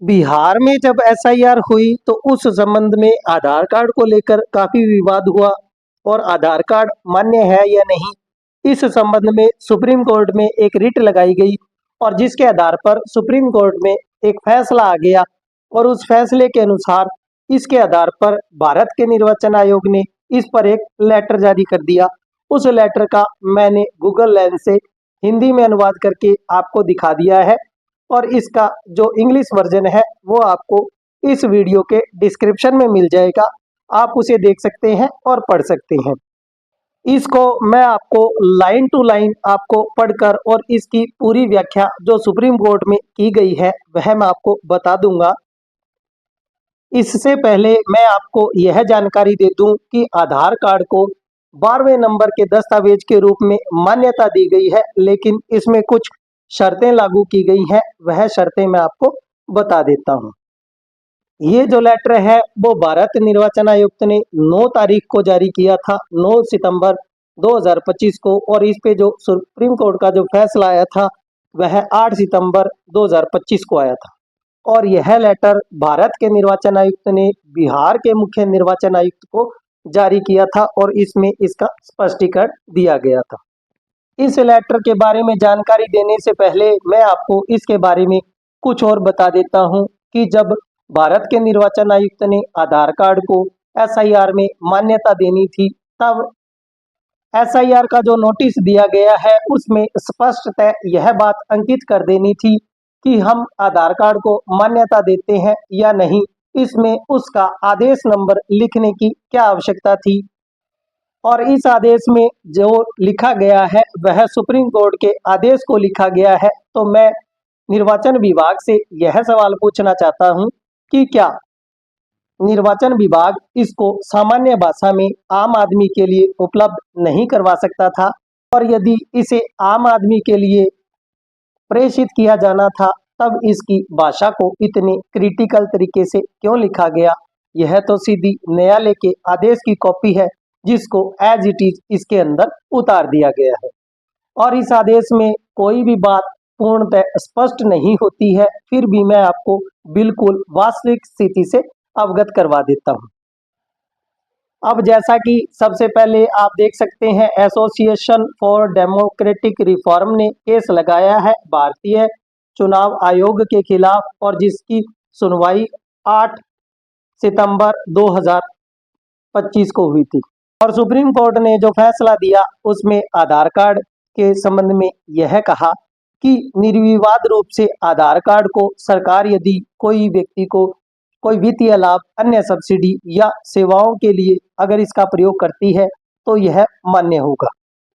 बिहार में जब एसआईआर हुई तो उस संबंध में आधार कार्ड को लेकर काफी विवाद हुआ और आधार कार्ड मान्य है या नहीं, इस संबंध में सुप्रीम कोर्ट में एक रिट लगाई गई और जिसके आधार पर सुप्रीम कोर्ट में एक फैसला आ गया और उस फैसले के अनुसार इसके आधार पर भारत के निर्वाचन आयोग ने इस पर एक लेटर जारी कर दिया। उस लेटर का मैंने गूगल लेंस से हिंदी में अनुवाद करके आपको दिखा दिया है और इसका जो इंग्लिश वर्जन है वो आपको इस वीडियो के डिस्क्रिप्शन में मिल जाएगा। आप उसे देख सकते हैं और पढ़ सकते हैं। इसको मैं आपको लाइन टू लाइन आपको पढ़कर और इसकी पूरी व्याख्या जो सुप्रीम कोर्ट में की गई है वह मैं आपको बता दूंगा। इससे पहले मैं आपको यह जानकारी दे दूं कि आधार कार्ड को 12वें नंबर के दस्तावेज के रूप में मान्यता दी गई है, लेकिन इसमें कुछ शर्तें लागू की गई हैं। वह शर्तें मैं आपको बता देता हूं। ये जो लेटर है वो भारत निर्वाचन आयुक्त ने 9 तारीख को जारी किया था, 9 सितंबर 2025 को, और इस पे जो सुप्रीम कोर्ट का जो फैसला आया था वह 8 सितंबर 2025 को आया था। और यह लेटर भारत के निर्वाचन आयुक्त ने बिहार के मुख्य निर्वाचन आयुक्त को जारी किया था और इसमें इसका स्पष्टीकरण दिया गया था। इस लेटर के बारे में जानकारी देने से पहले मैं आपको इसके बारे में कुछ और बता देता हूं कि जब भारत के निर्वाचन आयुक्त ने आधार कार्ड को एसआईआर में मान्यता देनी थी, तब एसआईआर का जो नोटिस दिया गया है उसमें स्पष्टतः यह बात अंकित कर देनी थी कि हम आधार कार्ड को मान्यता देते हैं या नहीं। इसमें उसका आदेश नंबर लिखने की क्या आवश्यकता थी और इस आदेश में जो लिखा गया है वह सुप्रीम कोर्ट के आदेश को लिखा गया है। तो मैं निर्वाचन विभाग से यह सवाल पूछना चाहता हूं कि क्या निर्वाचन विभाग इसको सामान्य भाषा में आम आदमी के लिए उपलब्ध नहीं करवा सकता था? और यदि इसे आम आदमी के लिए प्रेषित किया जाना था तब इसकी भाषा को इतने क्रिटिकल तरीके से क्यों लिखा गया? यह तो सीधी न्यायालय के आदेश की कॉपी है जिसको एज इट इज इसके अंदर उतार दिया गया है और इस आदेश में कोई भी बात पूर्णतः स्पष्ट नहीं होती है। फिर भी मैं आपको बिल्कुल वास्तविक स्थिति से अवगत करवा देता हूं। अब जैसा कि सबसे पहले आप देख सकते हैं, एसोसिएशन फॉर डेमोक्रेटिक रिफॉर्म ने केस लगाया है भारतीय चुनाव आयोग के खिलाफ और जिसकी सुनवाई 8 सितंबर 2025 को हुई थी और सुप्रीम कोर्ट ने जो फैसला दिया उसमें आधार कार्ड के संबंध में यह कहा कि निर्विवाद रूप से आधार कार्ड को सरकार यदि कोई व्यक्ति को कोई वित्तीय लाभ, अन्य सब्सिडी या सेवाओं के लिए अगर इसका प्रयोग करती है तो यह मान्य होगा।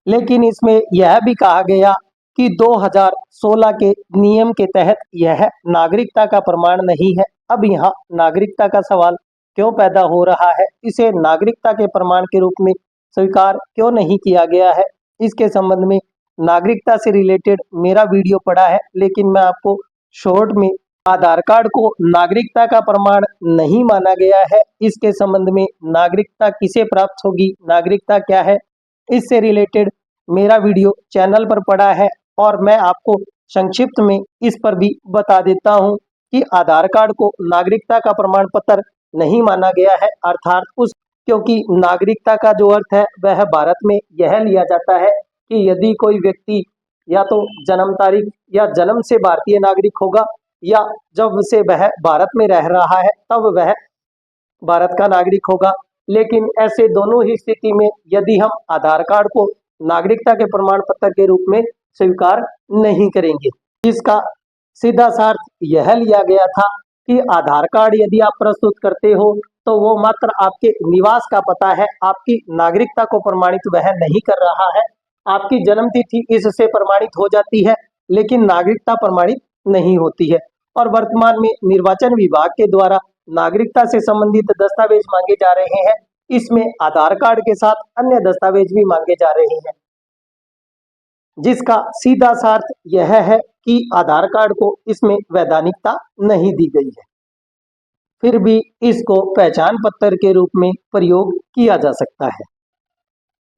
लेकिन इसमें यह भी कहा गया कि 2016 के नियम के तहत यह नागरिकता का प्रमाण नहीं है। अब यहाँ नागरिकता का सवाल क्यों पैदा हो रहा है, इसे नागरिकता के प्रमाण के रूप में स्वीकार क्यों नहीं किया गया है? इसके संबंध में नागरिकता से रिलेटेड मेरा वीडियो पड़ा है, लेकिन मैं आपको शॉर्ट में आधार कार्ड को नागरिकता का प्रमाण नहीं माना गया है, इसके संबंध में नागरिकता किसे प्राप्त होगी, नागरिकता क्या है, इससे रिलेटेड मेरा वीडियो चैनल पर पड़ा है और मैं आपको संक्षिप्त में इस पर भी बता देता हूं कि आधार कार्ड को नागरिकता का प्रमाण पत्र नहीं माना गया है, अर्थात उस क्योंकि नागरिकता का जो अर्थ है वह भारत में यह लिया जाता है कि यदि कोई व्यक्ति या तो जन्म तारीख या जन्म से भारतीय नागरिक होगा या जब से वह भारत में रह रहा है तब वह भारत का नागरिक होगा। लेकिन ऐसे दोनों ही स्थिति में यदि हम आधार कार्ड को नागरिकता के प्रमाण पत्र के रूप में स्वीकार नहीं करेंगे, इसका सीधा सा अर्थ यह लिया गया था कि आधार कार्ड यदि आप प्रस्तुत करते हो तो वो मात्र आपके निवास का पता है, आपकी नागरिकता को प्रमाणित वह नहीं कर रहा है। आपकी जन्म तिथि इससे प्रमाणित हो जाती है लेकिन नागरिकता प्रमाणित नहीं होती है। और वर्तमान में निर्वाचन विभाग के द्वारा नागरिकता से संबंधित दस्तावेज मांगे जा रहे हैं, इसमें आधार कार्ड के साथ अन्य दस्तावेज भी मांगे जा रहे हैं, जिसका सीधा सा अर्थ यह है कि आधार कार्ड को इसमें वैधानिकता नहीं दी गई है, फिर भी इसको पहचान पत्र के रूप में प्रयोग किया जा सकता है।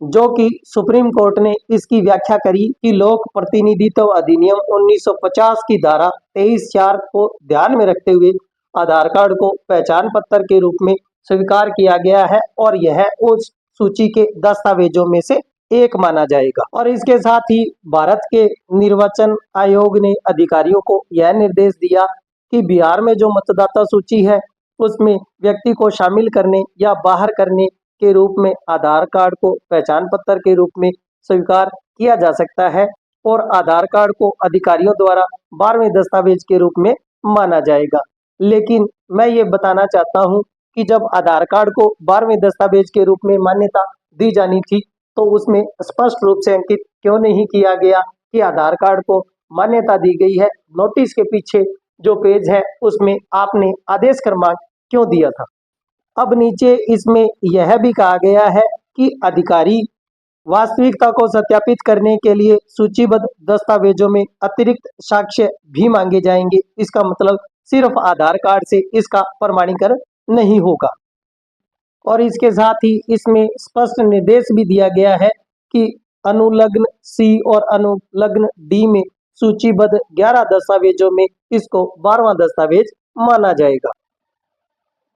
जो कि सुप्रीम कोर्ट ने इसकी व्याख्या करी कि लोक प्रतिनिधित्व अधिनियम 1950 की धारा 23(4) को ध्यान में रखते हुए आधार कार्ड को पहचान पत्र के रूप में स्वीकार किया गया है और यह उस सूची के दस्तावेजों में से एक माना जाएगा। और इसके साथ ही भारत के निर्वाचन आयोग ने अधिकारियों को यह निर्देश दिया कि बिहार में जो मतदाता सूची है उसमें व्यक्ति को शामिल करने या बाहर करने के रूप में आधार कार्ड को पहचान पत्र के रूप में स्वीकार किया जा सकता है और आधार कार्ड को अधिकारियों द्वारा 12वें दस्तावेज के रूप में माना जाएगा। लेकिन मैं ये बताना चाहता हूँ कि जब आधार कार्ड को 12वें दस्तावेज के रूप में मान्यता दी जानी थी तो उसमें स्पष्ट रूप से अंकित क्यों नहीं किया गया कि आधार कार्ड को मान्यता दी गई है। नोटिस के पीछे जो पेज है उसमें आपने आदेश क्रमांक क्यों दिया था। अब नीचे इसमें यह भी कहा गया है कि अधिकारी वास्तविकता को सत्यापित करने के लिए सूचीबद्ध दस्तावेजों में अतिरिक्त साक्ष्य भी मांगे जाएंगे। इसका मतलब सिर्फ आधार कार्ड से इसका प्रमाणीकरण नहीं होगा। और इसके साथ ही इसमें स्पष्ट निर्देश भी दिया गया है कि अनुलग्न सी और अनुलग्न डी में सूचीबद्ध 11 दस्तावेजों में इसको 12वां दस्तावेज माना जाएगा।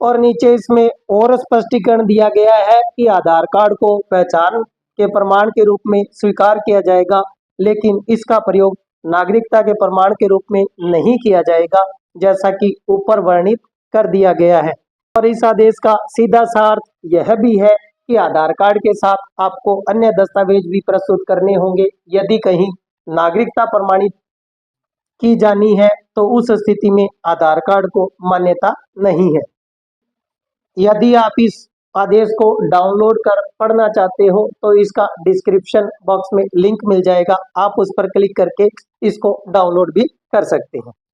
और नीचे इसमें और स्पष्टीकरण दिया गया है कि आधार कार्ड को पहचान के प्रमाण के रूप में स्वीकार किया जाएगा, लेकिन इसका प्रयोग नागरिकता के प्रमाण के रूप में नहीं किया जाएगा, जैसा कि ऊपर वर्णित कर दिया गया है। और इस आदेश का सीधा सा अर्थ यह भी है कि आधार कार्ड के साथ आपको अन्य दस्तावेज भी प्रस्तुत करने होंगे। यदि कहीं नागरिकता प्रमाणित की जानी है तो उस स्थिति में आधार कार्ड को मान्यता नहीं है। यदि आप इस आदेश को डाउनलोड कर पढ़ना चाहते हो तो इसका डिस्क्रिप्शन बॉक्स में लिंक मिल जाएगा, आप उस पर क्लिक करके इसको डाउनलोड भी कर सकते हैं।